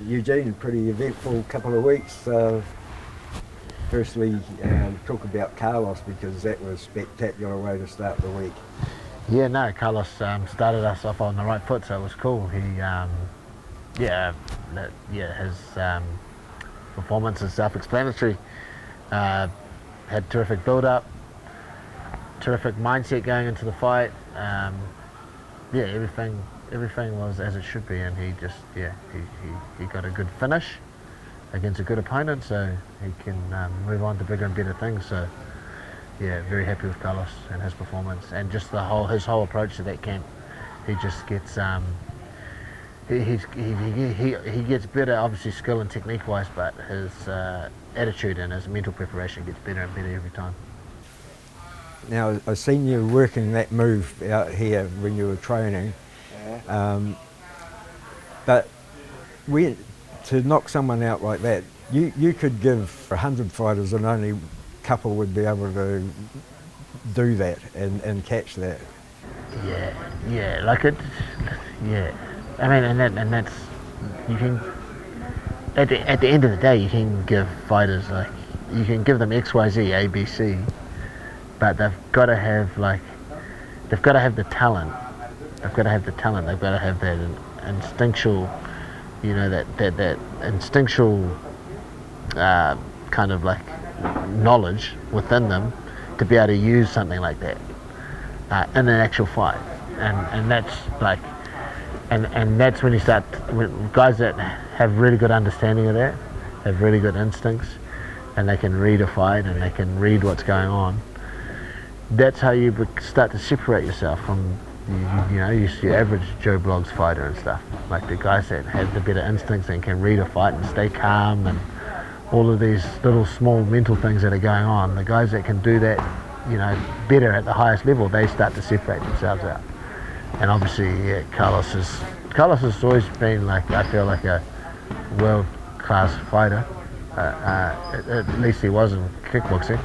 Eugene, pretty eventful couple of weeks. Firstly, talk about Carlos because that was a spectacular way to start the week. Yeah, no, Carlos started us off on the right foot, so it was cool. His performance is self-explanatory. Had terrific build-up, terrific mindset going into the fight. Everything was as it should be, and he got a good finish against a good opponent, so he can move on to bigger and better things. So yeah, very happy with Carlos and his performance, and just his whole approach to that camp. He just gets he gets better, obviously skill and technique wise, but his attitude and his mental preparation gets better and better every time. Now, I've seen you working that move out here when you were training, but to knock someone out like that, you could give 100 fighters and only a couple would be able to do that and catch that. Yeah, like it. Yeah, I mean, and that's you can. At the end of the day, you can give fighters you can give them X, Y, Z, A, B, C, but they've got to have the talent. They've got to have the talent. They've got to have that instinctual, that instinctual kind of knowledge within them to be able to use something like that in an actual fight, and that's and that's when you start when guys that have really good understanding of that, have really good instincts, and they can read a fight and they can read what's going on. That's how you start to separate yourself from your average Joe Bloggs fighter and stuff. Like the guys that have the better instincts and can read a fight and stay calm and all of these little small mental things that are going on. The guys that can do that, better at the highest level, they start to separate themselves out. And obviously, yeah, Carlos has always been I feel like a world-class fighter. At least he was in kickboxing.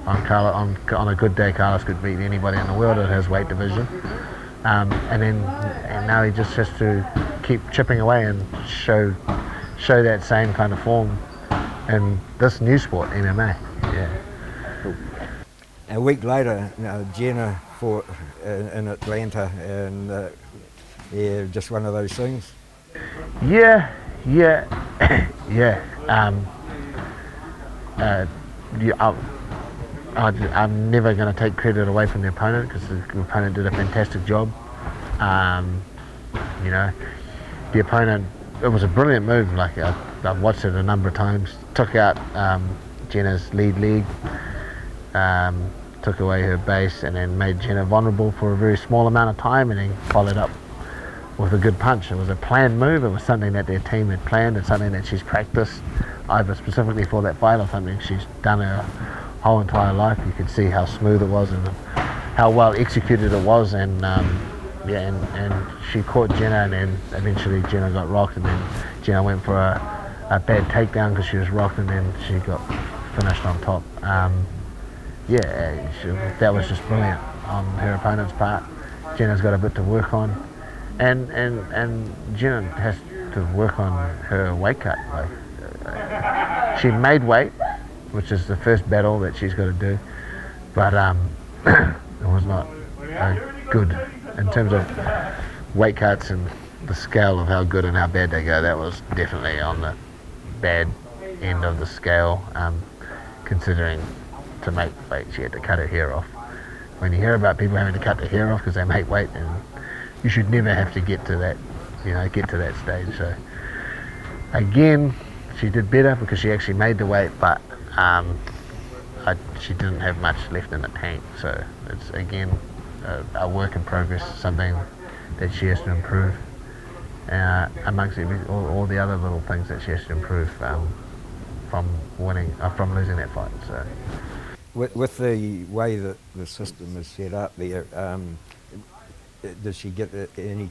On a good day, Carlos could beat anybody in the world at his weight division. And now he just has to keep chipping away and show that same kind of form in this new sport, MMA. Yeah. Cool. A week later, Jenna fought in Atlanta, and just one of those things. Yeah. I'm never going to take credit away from the opponent because the opponent did a fantastic job. The opponent, it was a brilliant move. I've watched it a number of times. Took out Jenna's lead leg, took away her base, and then made Jenna vulnerable for a very small amount of time, and then followed up with a good punch. It was a planned move. It was something that their team had planned and something that she's practiced either specifically for that fight or something she's done her whole entire life. You could see how smooth it was and how well executed it was, and she caught Genah, and then eventually Genah got rocked, and then Genah went for a bad takedown because she was rocked, and then she got finished on top. That was just brilliant on her opponent's part. Genah's got a bit to work on, and Genah has to work on her weight cut. She made weight, which is the first battle that she's got to do, but it was not good in terms of weight cuts and the scale of how good and how bad they go. That was definitely on the bad end of the scale, considering to make weight she had to cut her hair off. When you hear about people having to cut their hair off because they make weight, and you should never have to get to that stage. So again, she did better because she actually made the weight, but she didn't have much left in the tank. So it's again a work in progress, something that she has to improve amongst all the other little things that she has to improve from losing that fight. So with the way that the system is set up there, does she get any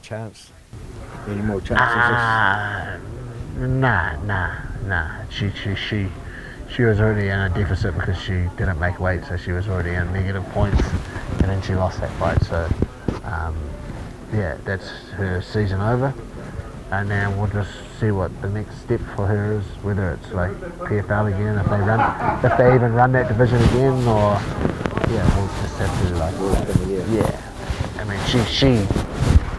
more chances? Nah. She was already in a deficit because she didn't make weight, so she was already in negative points, and then she lost that fight. So that's her season over, and then we'll just see what the next step for her is, whether it's like PFL again, if they even run that division again, or we'll just have to I mean, she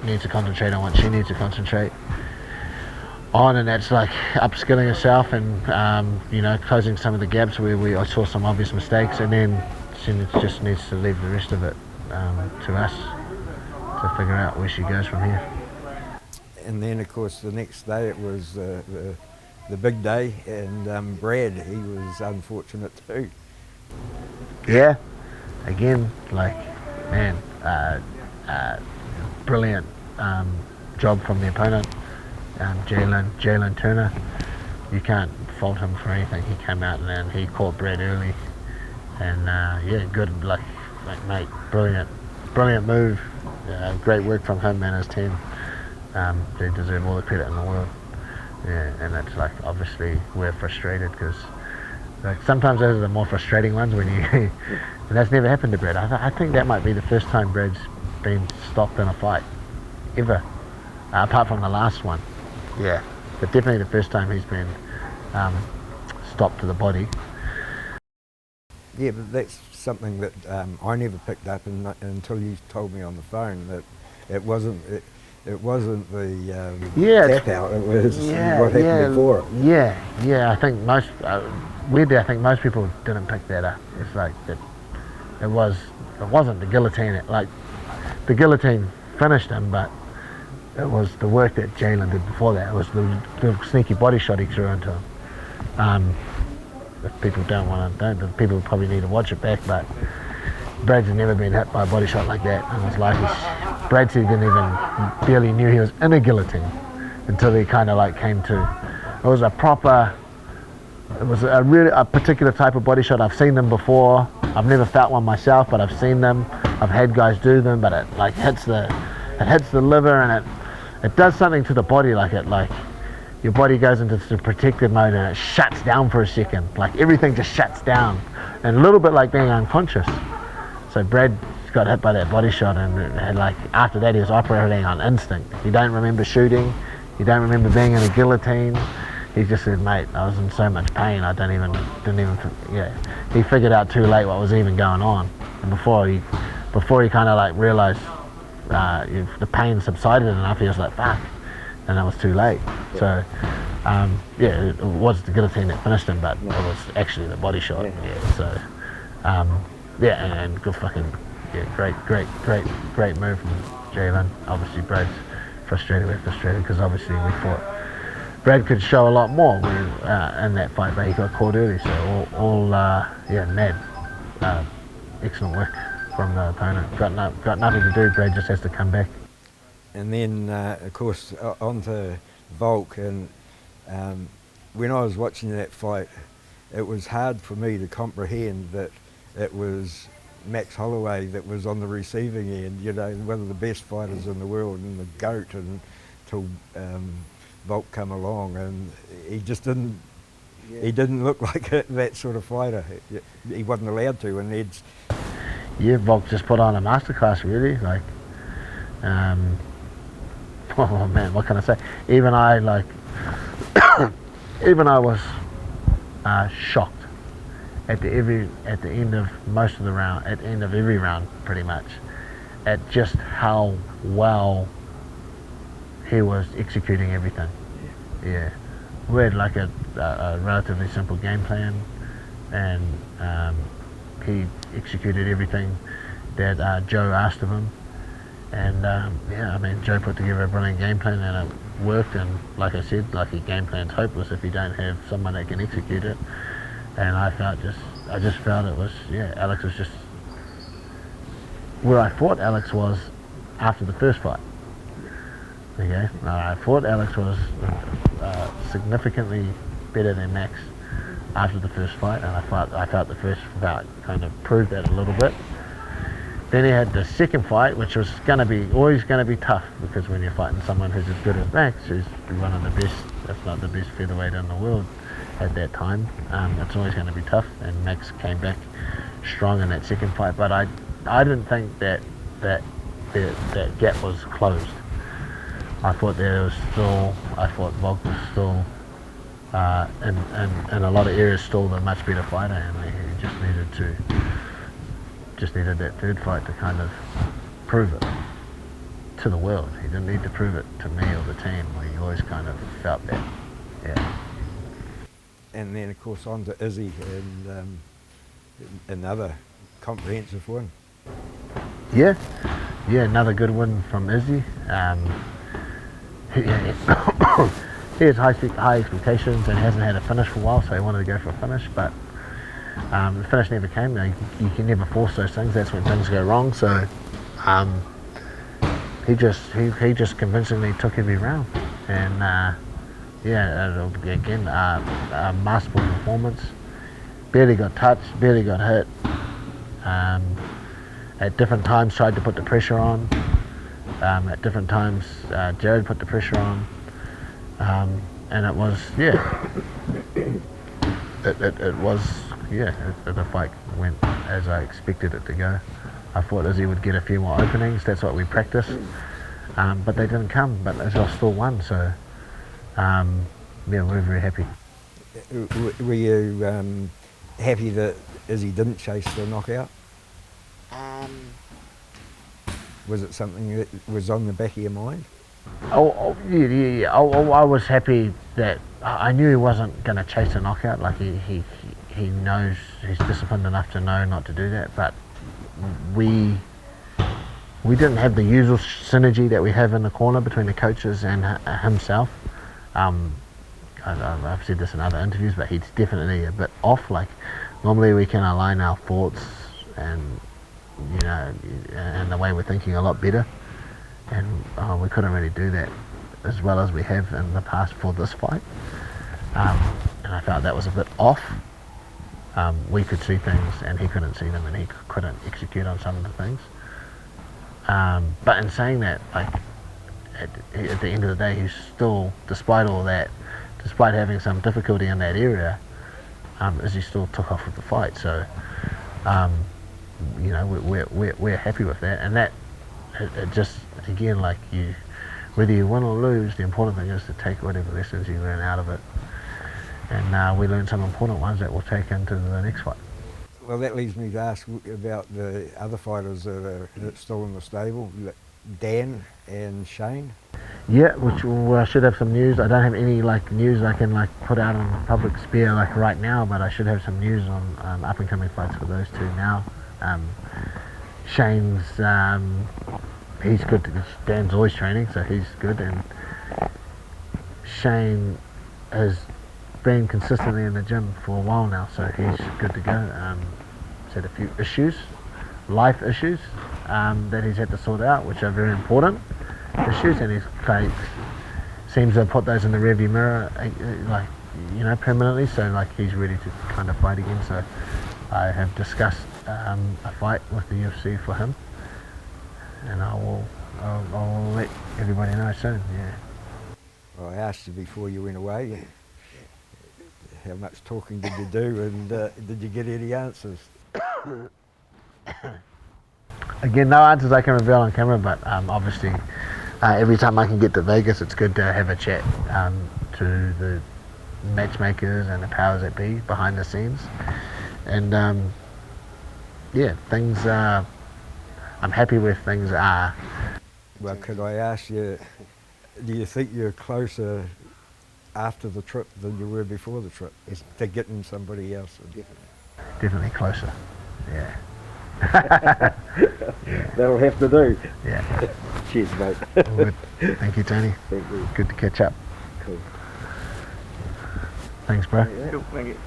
needs to concentrate on what she needs to concentrate on, and that's like upskilling herself and closing some of the gaps where I saw some obvious mistakes, and then she just needs to leave the rest of it to us to figure out where she goes from here. And then, of course, the next day it was the big day, and Brad, he was unfortunate too. Yeah, again, like, man, brilliant job from the opponent, Jalen Turner. You can't fault him for anything. He came out and he caught Brad early, and good, like mate, brilliant move. Great work from him and his team. They deserve all the credit in the world. Yeah, and that's like, obviously we're frustrated because like sometimes those are the more frustrating ones when you and that's never happened to Brad. I think that might be the first time Brad's been stopped in a fight ever, apart from the last one. Yeah, but definitely the first time he's been stopped to the body. Yeah, but that's something that I never picked up until you told me on the phone that it wasn't the tap out. It was what happened before. Yeah. I think weirdly, I think most people didn't pick that up. It's like that. It wasn't the guillotine. Like the guillotine finished him, but it was the work that Jalen did before that. It was the sneaky body shot he threw into him. If people people probably need to watch it back, but Brad's never been hit by a body shot like that. It was like Brad said he didn't even barely knew he was in a guillotine until he kind of like came to. It was a particular type of body shot. I've seen them before. I've never felt one myself, but I've seen them. I've had guys do them, but it like hits the liver, and it does something to the body, like your body goes into the protective mode and it shuts down for a second. Like everything just shuts down, and a little bit like being unconscious. So Brad got hit by that body shot, and like after that he was operating on instinct. He don't remember shooting. He don't remember being in a guillotine. He just said, "Mate, I was in so much pain. I didn't even. Yeah." He figured out too late what was even going on, and before he kind of like realized the pain subsided enough, he was like, "Fuck." And it was too late. So, it was the guillotine that finished him, but it was actually the body shot. So, and good fucking, great move from Jalen. Obviously, Brad's frustrated because obviously we thought Brad could show a lot more in that fight, but he got caught early. So mad, excellent work from the opponent. Got nothing to do. Brad just has to come back. And then, of course, on to Volk. And when I was watching that fight, it was hard for me to comprehend that it was Max Holloway that was on the receiving end, one of the best fighters in the world and the GOAT, until Volk come along, and he just didn't. He didn't look like that sort of fighter. He wasn't allowed to, and Volk just put on a masterclass, really. Like, oh man, what can I say? Even I was shocked at the end of most of the round, at the end of every round, pretty much, at just how well he was executing everything. Yeah, we had like a relatively simple game plan, and he executed everything that Joe asked of him. And Joe put together a brilliant game plan, and it worked. And like I said, like a game plan's hopeless if you don't have someone that can execute it. And I just felt it was, Alex was just where I thought Alex was after the first fight. Okay, I thought Alex was significantly better than Max after the first fight, and I felt the first fight kind of proved that a little bit. Then he had the second fight, which was always going to be tough, because when you're fighting someone who's as good as Max, who's one of the best, if not the best featherweight in the world at that time, it's always going to be tough. And Max came back strong in that second fight, but I didn't think that gap was closed. I thought Volk was still in a lot of areas still the much better fighter, and he just needed that third fight to kind of prove it to the world. He didn't need to prove it to me or the team. We always kind of felt that. Yeah. And then, of course, on to Izzy and another comprehensive win. Yeah, another good win from Izzy. He has high expectations and hasn't had a finish for a while, so he wanted to go for a finish, but the finish never came. You can never force those things. That's when things go wrong. So he just convincingly took every round, and again, a masterful performance. Barely got touched, barely got hit. At different times tried to put the pressure on. At different times Jared put the pressure on. And it was, the fight went as I expected it to go. I thought Izzy would get a few more openings, that's what we practiced, but they didn't come, but Izzy still won, so we're very happy. Were you happy that Izzy didn't chase the knockout? Was it something that was on the back of your mind? Yeah. I was happy that I knew he wasn't going to chase a knockout. Like he knows, he's disciplined enough to know not to do that. But we didn't have the usual synergy that we have in the corner between the coaches and himself. I've said this in other interviews, but he's definitely a bit off. Like normally we can align our thoughts and and the way we're thinking a lot better. And we couldn't really do that as well as we have in the past for this fight, and I felt that was a bit off. We could see things and he couldn't see them, and he couldn't execute on some of the things, but in saying that, like at the end of the day, he's still, despite all that, despite having some difficulty in that area, Izzy still took off with the fight. So we're happy with that, and that it just, again, like whether you win or lose, the important thing is to take whatever lessons you learn out of it, and we learned some important ones that we'll take into the next fight. Well, that leads me to ask about the other fighters that are still in the stable, Dan and Shane. Yeah, which I should have some news. I don't have any news I can put out on the public sphere right now, but I should have some news on up and coming fights for those two now. Shane's he's good. Dan's always training, so he's good, and Shane has been consistently in the gym for a while now, so he's good to go. He's had a few issues, life issues, that he's had to sort out, which are very important issues, and he's seems to have put those in the rearview mirror, permanently. So he's ready to kind of fight again. So I have discussed a fight with the UFC for him, and I'll let everybody know soon. Yeah. Well, I asked you before you went away, how much talking did you do, and did you get any answers? Again, no answers I can reveal on camera, but obviously every time I can get to Vegas, it's good to have a chat to the matchmakers and the powers that be behind the scenes, and things I'm happy with things are. Well, could I ask you, do you think you're closer after the trip than you were before the trip to getting somebody else? Definitely closer, yeah. That'll have to do. Yeah. Cheers, mate. Good. Thank you, Tony. Thank you. Good to catch up. Cool. Thanks, bro. Cool, thank you.